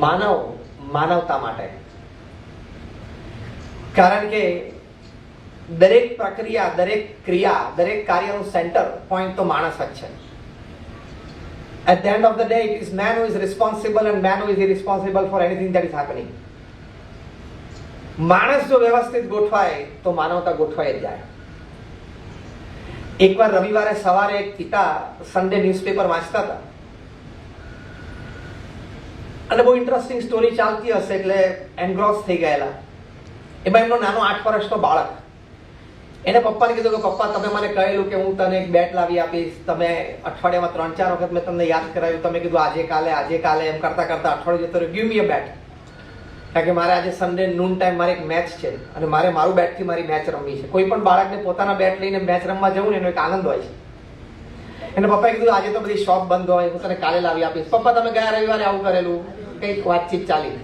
માનવતા માટે. કારણ કે દરેક પ્રક્રિયા, દરેક ક્રિયા, દરેક કાર્યનું સેન્ટર પોઈન્ટ તો માણસ જ છે. At the end of the day, it is man who is responsible and man who is irresponsible for anything that is happening. માણસ જો વ્યવસ્થિત ગોઠવાય તો માનવતા ગોઠવાઈ જ જાય. એકવાર રવિવારે સવારે એક પિતા સન્ડે ન્યૂઝપેપર વાંચતા હતા અને બહુ ઇન્ટરેસ્ટિંગ સ્ટોરી ચાલતી હશે એટલે એનગ્રોસ થઈ ગયેલા. એમાં એમનો નાનો 8 વર્ષનો બાળક એને પપ્પાને કીધું કે પપ્પા તમે મને કહેલું કે હું તને એક બેટ લાવી આપીશ, તમે અઠવાડિયામાં 3-4 વખત મેં તમને યાદ કરાવ્યું, તમે કીધું આજે કાલે એમ કરતા કરતા અઠવાડિયું જતો રહ્યો. ગીવ મી અ બેટ. કારણ કે મારે આજે સન્ડે નૂન ટાઈમ મારે એક મેચ છે અને મારે મારું બેટથી મારી મેચ રમવી છે. કોઈ પણ બાળકને પોતાના બેટ લઈને મેચ રમવા જવું ને એનો એક આનંદ હોય છે. એને પપ્પાએ કીધું આજે તો બધી શોપ બંધ હોય, હું તને કાલે લાવી આપીશ. પપ્પા તમે ગયા રવિવારે આવું કરેલું, કંઈક વાતચીત ચાલી.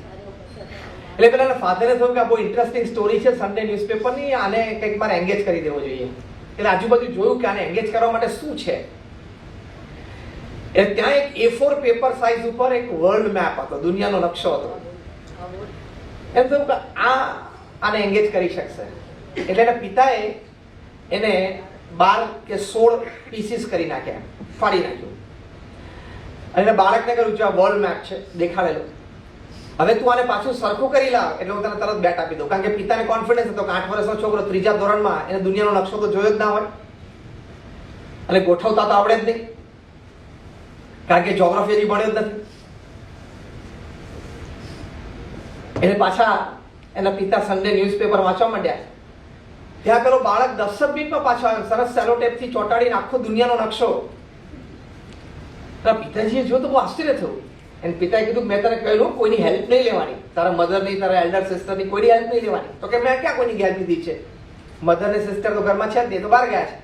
એટલે પેલા ફાધરે થયું કે આ બહુ ઇન્ટરેસ્ટિંગ સ્ટોરી છે સન્ડે ન્યૂઝપેપરની, આને કંઈક મારે એંગેજ કરી દેવો જોઈએ. એટલે આજુબાજુ જોયું કે આને એંગેજ કરવા માટે શું છે. એટલે ત્યાં એક A4 પેપર સાઇઝ ઉપર એક વર્લ્ડ મેપ હતો, દુનિયાનો નકશો હતો. એમ થયું કે આને એંગેજ કરી શકશે. એટલે એના પિતાએ એને 12 કે 16 પીસીસ કરી નાખ્યા, ફાડી નાખ્યું. અને બાળકને કહ્યું જો આ વર્લ્ડ મેપ છે દેખાડેલો, હવે તું આને પાછું સરખું કરી લાવ એટલે હું તને તરત બેટ આપી દઉં. કારણ કે પિતાને કોન્ફિડન્સ હતો કે 8 વર્ષનો છોકરો 3જા ધોરણમાં એને દુનિયાનો નકશો તો જોયો જ ના હોય અને ગોઠવતા તો આવડે જ નહીં, કારણ કે જ્યોગ્રાફી હજી ભણ્યો જ નથી. એને પાછા એના પિતા સન્ડે ન્યૂઝપેપર વાંચવા માંડ્યા. ત્યાં પેલો બાળક 10 મિનિટમાં પાછો આવ્યો, સરસ સેલોટેપથી ચોંટાડીને આખો દુનિયાનો નકશો. પિતાજીએ જોયું તો બહુ આશ્ચર્ય થયું. એને પિતાએ કીધું મેં તને કહેલું કોઈની હેલ્પ નહીં લેવાની, તારા મધરની, તારા એલ્ડર સિસ્ટરની કોઈની હેલ્પ નહીં લેવાની. તો કે મેં ક્યાં કોઈની હેલ્પ લીધી છે, મધર ને સિસ્ટર તો ઘરમાં છે જ નહીં, તો બહાર ગયા છે.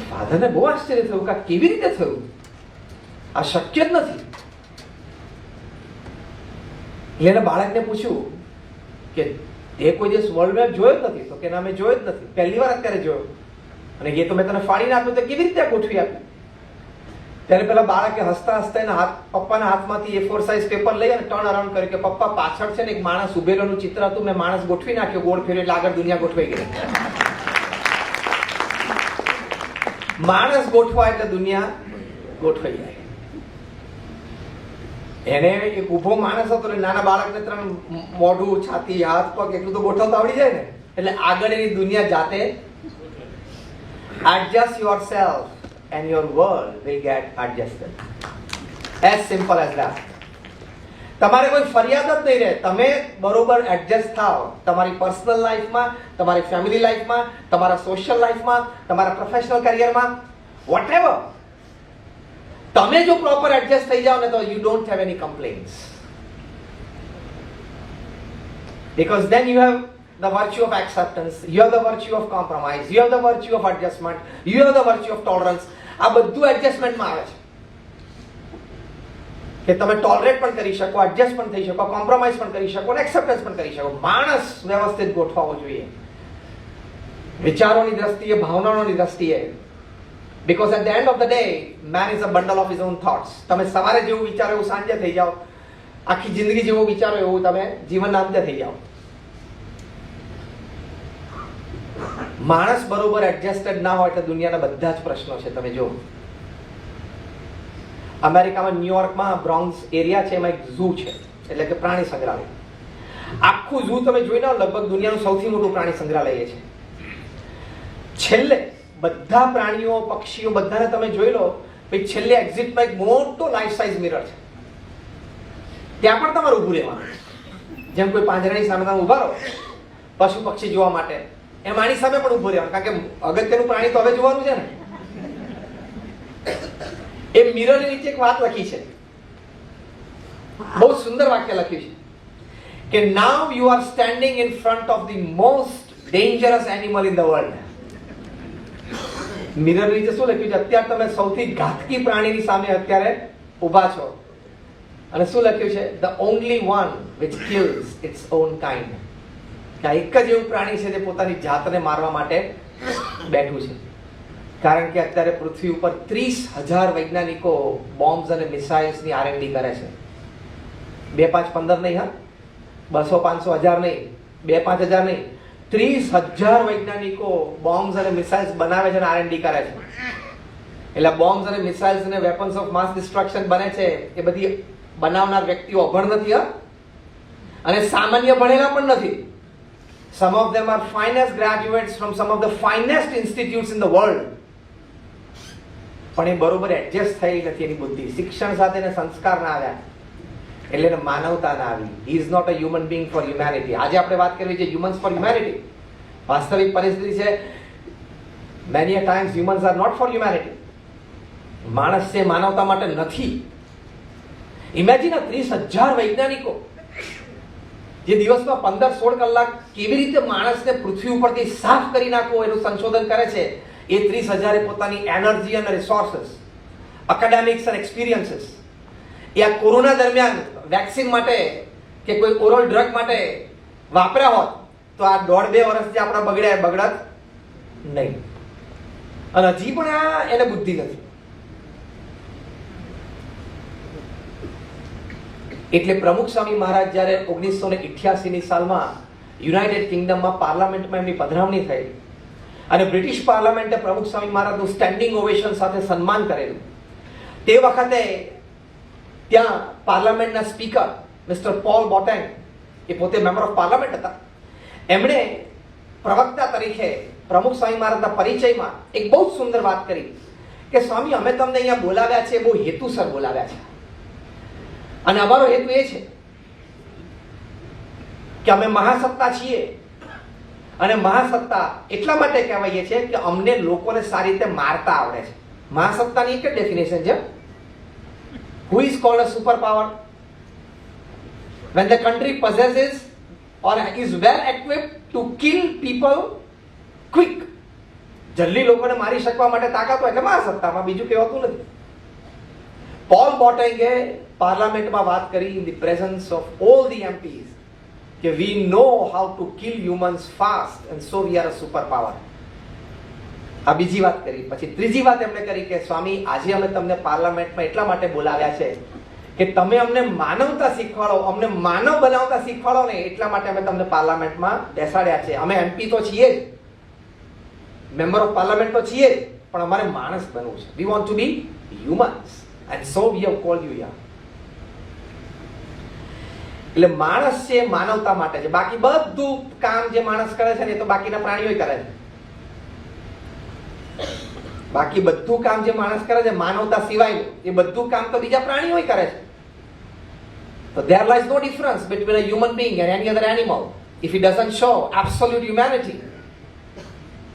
ફાધરને બહુ આશ્ચર્ય થયું કે કેવી રીતે થયું, આ શક્ય જ નથી. એટલે એને બાળકને પૂછ્યું કે તે કોઈ દિવસ વર્લ્ડ મેપ જોયો જ નથી? તો કે ના મેં જોયો જ નથી, પહેલી વાર અત્યારે જોયો. અને એ તો મેં તને ફાડીને આપ્યું તો કેવી રીતે ગોઠવી આપ્યું? ત્યારે પેલા બાળકે હસતા હસતા એના પપ્પાના હાથમાંથી A4 સાઇઝ પેપર લઈ અને ટર્ન અરાઉન્ડ કર્યું કે પપ્પા પાછળ છે ને એક માણસ ઉભેલોનું ચિત્ર હતું, મેં માણસ ગોઠવી નાખ્યો, ગોળ ફેર્યો એટલે આગળ દુનિયા ગોઠવાઈ ગઈ. માણસ ગોઠવાય એટલે દુનિયા ગોઠવાઈ જાય. એને એક ઉભો માણસ હતો એટલે નાના બાળકને 3 મોઢું, છાતી, હાથ, પગ એટલું તો ગોઠવતા આવડી જાય ને, એટલે આગળ એની દુનિયા જાતે. Adjust yourself and your world will get adjusted. As simple as that. તમારે કોઈ ફરિયાદ જ નહીં રહે, તમે બરોબર એડજસ્ટ થાવ તમારી પર્સનલ લાઈફમાં, તમારી ફેમિલી લાઈફમાં, તમારા સોશિયલ લાઈફમાં, તમારા પ્રોફેશનલ કરિયરમાં, વોટએવર. તમે જો પ્રોપર એડજસ્ટ થઈ જાઓ ને તો you don't have any complaints. Because then you have the virtue of acceptance, you have the virtue of compromise, you have the virtue of adjustment, you have the virtue of tolerance. આ બધું એડજસ્ટમેન્ટમાં આવે છે કે તમે tolerate પણ કરી શકો, adjust પણ થઈ શકો, કોમ્પ્રોમાઇઝ પણ કરી શકો અને એક્સેપ્ટન્સ પણ કરી શકો. માણસ વ્યવસ્થિત ગોઠવાવો જોઈએ વિચારોની દ્રષ્ટિએ, ભાવનાઓની દ્રષ્ટિએ. Because at the end of the day, man is a bundle of his own thoughts. તમે સવારે જેવું વિચારો એવું સાંજે થઈ જાઓ, આખી જિંદગી જેવું વિચારો એવું તમે જીવનના અંતે થઈ જાઓ. માણસ બરોબર એડજસ્ટેડ ના હોય એટલે દુનિયાના બધા જ પ્રશ્નો છે. તમે જો અમેરિકામાં ન્યુયોર્કમાં બ્રોન્ક્સ એરિયા છે, એમાં એક ઝૂ છે, એટલે કે પ્રાણી સંગ્રહાલય. આખું ઝૂ તમે જોઈ લો, લગભગ દુનિયાનું સૌથી મોટું પ્રાણી સંગ્રહાલય છે. છેલ્લે બધા પ્રાણીઓ, પક્ષીઓ બધાને તમે જોઈ લો, પછી છેલ્લે એક્ઝિટમાં એક મોટો લાઈફ સાઇઝ મિરર છે. ત્યાં પણ તમારે ઊભું રહેવાનું. જેમ કોઈ પાંજરાની સામે તમે ઊભા રહો પશુ પક્ષી જોવા માટે, એમ આની સામે પણ ઊભું રહેવાનું. કારણ કે અગત્યનું પ્રાણી તો હવે જોવાનું છે ને. એ મિરરની નીચે એક વાત લખી છે, બહુ સુંદર વાક્ય લખ્યું છે કે now you are standing in front of the most dangerous animal in the world. Mirror નીચે શું લખ્યું છે? અત્યારે તમે સૌથી ઘાતકી પ્રાણીની સામે અત્યારે ઊભા છો. અને શું લખ્યું છે? The only one which kills its own kind. એક જ એવું પ્રાણી છે જે પોતાની જાતને મારવા માટે બેઠું છે. કારણ કે અત્યારે પૃથ્વી ઉપર 30,000 વૈજ્ઞાનિકો બોમ્બ્સ અને મિસાઇલ્સની R&D કરે છે. 2, 5, 15 નહીં, હા, 200, 500, 1000 નહીં, 2, 5 હજાર નહીં, 30,000 વૈજ્ઞાનિકો બોમ્બ્સ અને મિસાઇલ્સ બનાવે છે અને R&D કરે છે. એટલે બોમ્બ્સ અને મિસાઇલ્સ અને વેપન્સ ઓફ માસ ડિસ્ટ્રક્શન બને છે એ બધી બનાવનાર વ્યક્તિઓ અભણ નથી, હા, અને સામાન્ય ભણેલા પણ નથી. Some of them are finest graduates from some of the finest institutes in the world. પણ એ બરોબર એડજસ્ટ થઈ નથી એની બુદ્ધિ, શિક્ષણ સાથે એને સંસ્કાર ના આવ્યા એટલે એને માનવતા ના આવી. He is not a human being for humanity. આજે આપણે વાત કરવી છે humans for humanity. વાસ્તવિક પરિસ્થિતિ છે many a times humans are not for humanity. માણસ છે માનવતા માટે નથી. ઇમેજિન 30,000 વૈજ્ઞાનિકો જે દિવસમાં 15-16 કલાક કેવી રીતે માણસને પૃથ્વી ઉપરથી સાફ કરી નાખવો એનું સંશોધન કરે છે. એ 30,000 પોતાની એનર્જી અને રિસોર્સિસ, એકેડેમિક્સ અને એક્સપિરિયન્સીસ એ આ કોરોના દરમિયાન વેક્સિન માટે કે કોઈ ઓરલ ડ્રગ માટે વાપર્યા હોત તો આ 1.5-2 વર્ષ જે આપણા બગડ્યા બગડત નહીં. અને હજી પણ આ એને બુદ્ધિ નથી. એટલે પ્રમુખ સ્વામી મહારાજ જ્યારે 1988ની સાલમાં યુનાઇટેડ કિંગડમમાં પાર્લામેન્ટમાં એમની પધરામણી થઈ અને બ્રિટિશ પાર્લામેન્ટે પ્રમુખ સ્વામી મહારાજનું સ્ટેન્ડિંગ ઓવેશન સાથે સન્માન કરેલું, તે વખતે ત્યાં પાર્લામેન્ટના સ્પીકર મિસ્ટર પોલ બોટેંગ, એ પોતે મેમ્બર ઓફ પાર્લામેન્ટ હતા, એમણે પ્રવક્તા તરીકે પ્રમુખ સ્વામી મહારાજના પરિચયમાં એક બહુ જ સુંદર વાત કરી કે સ્વામી, અમે તમને અહીંયા બોલાવ્યા છે, બહુ હેતુસર બોલાવ્યા છે, અને અમારો હેતુ એ છે કે અમે મહાસત્તા છીએ અને મહાસત્તા એટલા માટે કહેવાય છે કે અમને લોકોને સારી રીતે મારતા આવડે છે. મહાસત્તાની એક જ ડેફિનેશન છે, who is called a superpower when the country possesses or is well equipped to kill people quick. જલ્દી લોકોને મારી શકવા માટે તાકાત હોય એટલે મહાસત્તામાં, બીજું કહેવાતું નથી. પોલ બોટેંગે પાર્લામેન્ટમાં વાત કરી in the presence of all the MPs કે we know how to kill humans fast and so we are a superpower. આ બીજી વાત કરી. પછી ત્રીજી વાત એમણે કરી કે સ્વામી, આજે અમે તમને પાર્લામેન્ટમાં એટલા માટે બોલાવ્યા છે કે તમે અમને માનવતા શીખવાડો, અમને માનવ બનાવતા શીખવાડો ને, એટલા માટે અમે તમને પાર્લામેન્ટમાં બેસાડ્યા છે. અમે MP તો છીએ જ, મેમ્બર ઓફ પાર્લામેન્ટ તો છીએ જ, પણ અમારે માણસ બનવું છે. we want to be humans and so we have called you here. એટલે માણસ છે માનવતા માટે છે, બાકી બધું કામ જે માણસ કરે છે ને એ તો બાકીના પ્રાણીઓ કરે છે. બાકી બધું કામ જે માણસ કરે છે માનવતા સિવાયનું, એ બધું કામ તો બીજા પ્રાણીઓ કરે છે. So there lies no difference between a human being and any other animal if he doesn't show absolute humanity.